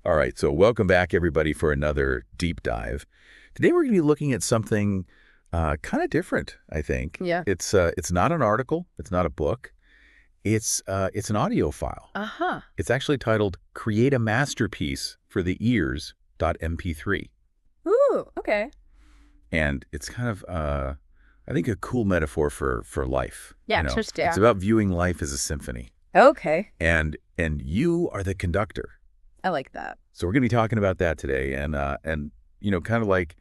All right, so welcome back, everybody, for another deep dive. Today we're going to be looking at something kind of different, I think. Yeah. It's not an article. It's not a book. It's an audio file. Uh-huh. It's actually titled "Create a Masterpiece for the Ears" .mp3, Ooh, okay. and it's kind of I think a cool metaphor for life. Yeah, It's just yeah. about viewing life as a symphony, Okay. and you are the conductor. I like that. So we're going to be talking about that today, and kind of like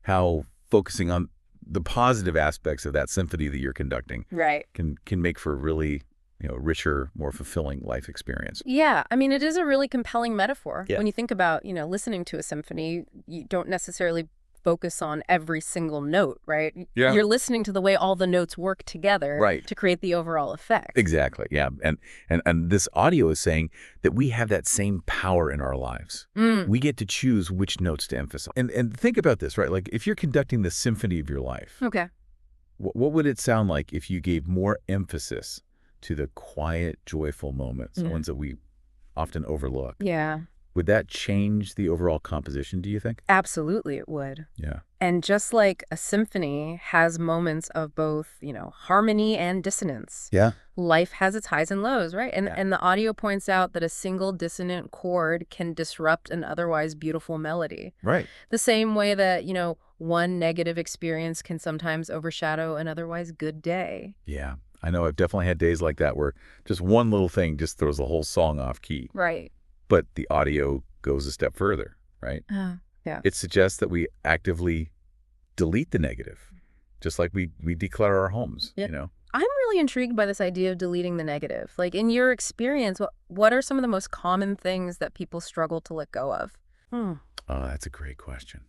how focusing on the positive aspects of that symphony that you're conducting Right. can make for a really richer, more fulfilling life experience. Yeah, I mean, it is a really compelling metaphor. Yeah. When you think about, listening to a symphony, you don't necessarily focus on every single note, right? Yeah. You're listening to the way all the notes work together Right. to create the overall effect. Exactly. Yeah. And this audio is saying that we have that same power in our lives. We get to choose which notes to emphasize. And think about this, right? Like if you're conducting the symphony of your life, Okay. what would it sound like if you gave more emphasis to the quiet, joyful moments, the ones that we often overlook? Yeah, Would that change the overall composition, do you think? absolutely it would. Yeah. And just like a symphony has moments of both, harmony and dissonance. Yeah. Life has its highs and lows, right? And Yeah. and the audio points out that a single dissonant chord can disrupt an otherwise beautiful melody. Right. The same way that, one negative experience can sometimes overshadow an otherwise good day. Yeah. I know I've definitely had days like that where just one little thing just throws the whole song off key. Right. But the audio goes a step further, right? Yeah. It suggests that we actively delete the negative, just like we declutter our homes, Yeah. I'm really intrigued by this idea of deleting the negative. Like, in your experience, what are some of the most common things that people struggle to let go of? Oh, that's a great question.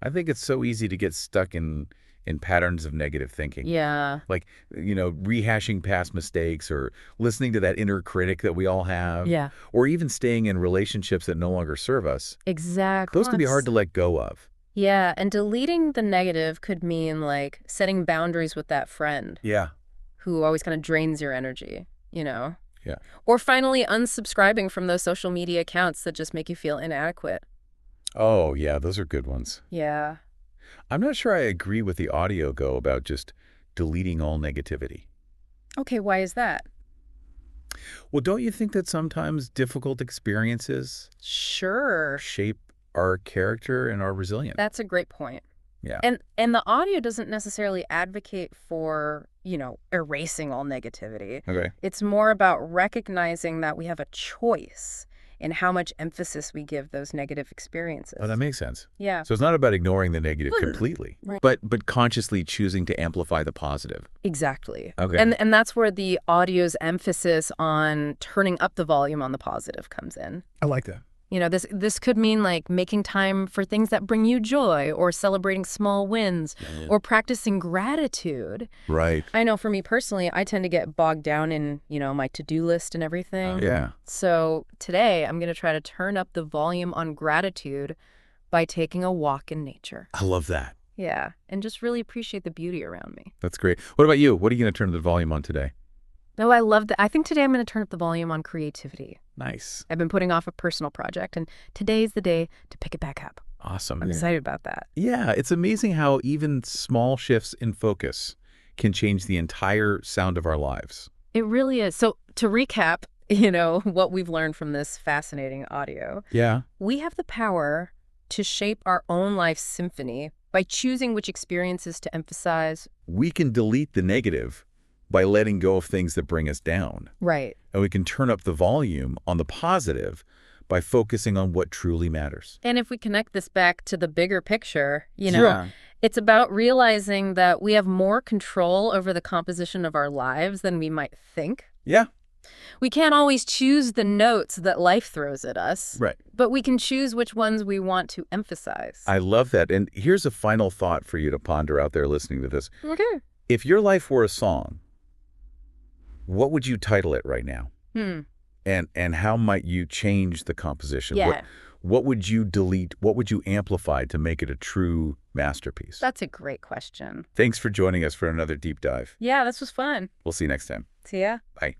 I think it's so easy to get stuck in patterns of negative thinking. Yeah. Like, rehashing past mistakes or listening to that inner critic that we all have. Yeah. Or even staying in relationships that no longer serve us. Exactly. Those can be hard to let go of. Yeah, and deleting the negative could mean, like, setting boundaries with that friend Yeah. who always kind of drains your energy, Yeah. Or finally unsubscribing from those social media accounts that just make you feel inadequate. Oh, yeah, those are good ones. Yeah. I'm not sure I agree with the audio, about just deleting all negativity. Okay, why is that? Well, don't you think that sometimes difficult experiences Sure. shape our character and our resilience? That's a great point. Yeah. And the audio doesn't necessarily advocate for, erasing all negativity. Okay. It's more about recognizing that we have a choice in how much emphasis we give those negative experiences. Oh, that makes sense. Yeah. So it's not about ignoring the negative completely, Right. but consciously choosing to amplify the positive. Exactly. Okay. And that's where the audio's emphasis on turning up the volume on the positive comes in. I like that. This could mean like making time for things that bring you joy, or celebrating small wins, or practicing gratitude. Right. I know for me personally, I tend to get bogged down in, my to-do list and everything. Yeah. So today I'm going to try to turn up the volume on gratitude by taking a walk in nature. I love that. Yeah, and just really appreciate the beauty around me. That's great. What about you? What are you going to turn the volume on today? No, I love that. I think today I'm going to turn up the volume on creativity. Nice. I've been putting off a personal project, and today's the day to pick it back up. Awesome. I'm excited about that. Yeah, it's amazing how even small shifts in focus can change the entire sound of our lives. It really is. So to recap, what we've learned from this fascinating audio, Yeah. we have the power to shape our own life symphony by choosing which experiences to emphasize. We can delete the negative by letting go of things that bring us down. Right. And we can turn up the volume on the positive by focusing on what truly matters. And if we connect this back to the bigger picture, Yeah. it's about realizing that we have more control over the composition of our lives than we might think. Yeah. We can't always choose the notes that life throws at us, Right. but we can choose which ones we want to emphasize. I love that. And here's a final thought for you to ponder out there listening to this. Okay. If your life were a song, what would you title it right now? And how might you change the composition? Yeah. What would you delete? What would you amplify to make it a true masterpiece? That's a great question. Thanks for joining us for another deep dive. Yeah, this was fun. We'll see you next time. See ya. Bye.